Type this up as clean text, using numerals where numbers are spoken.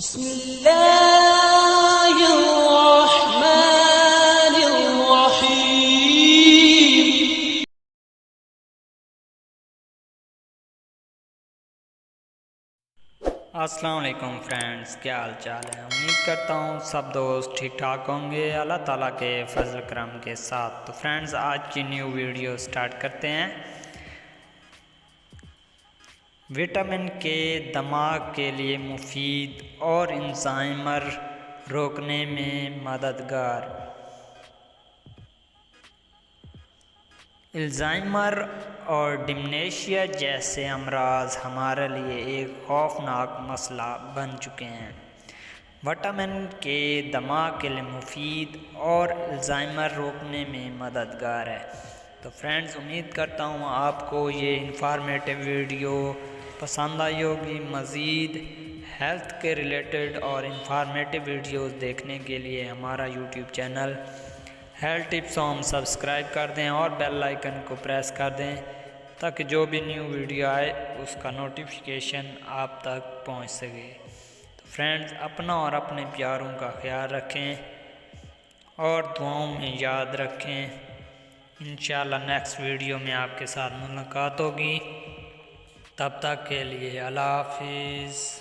بسم الله الرحمن الرحيم. السلام علیکم فرینڈز، کیا حال چال ہے؟ امید کرتا ہوں سب دوست ٹھیک ٹھاک ہوں گے اللہ تعالیٰ کے فضل کرم کے ساتھ۔ تو فرینڈز، آج کی نیو ویڈیو سٹارٹ کرتے ہیں۔ وٹامن کے دماغ کے لیے مفید اور الزائمر روکنے میں مددگار۔ الزائمر اور ڈیمنشیا جیسے امراض ہمارے لیے ایک خوفناک مسئلہ بن چکے ہیں۔ وٹامن کے دماغ کے لیے مفید اور الزائمر روکنے میں مددگار ہے۔ تو فرینڈز، امید کرتا ہوں آپ کو یہ انفارمیٹو ویڈیو پسند آئی ہوگی۔ مزید ہیلتھ کے ریلیٹڈ اور انفارمیٹو ویڈیوز دیکھنے کے لیے ہمارا YouTube channel health tips home subscribe کر دیں اور بیل آئیکن کو پریس کر دیں تاکہ جو بھی نیو ویڈیو آئے اس کا نوٹیفیکیشن آپ تک پہنچ سکے۔ تو فرینڈز، اپنا اور اپنے پیاروں کا خیال رکھیں اور دعاؤں میں یاد رکھیں۔ انشاءاللہ نیکسٹ ویڈیو میں آپ کے ساتھ ملاقات ہوگی۔ تب تک کے لیے اللہ حافظ۔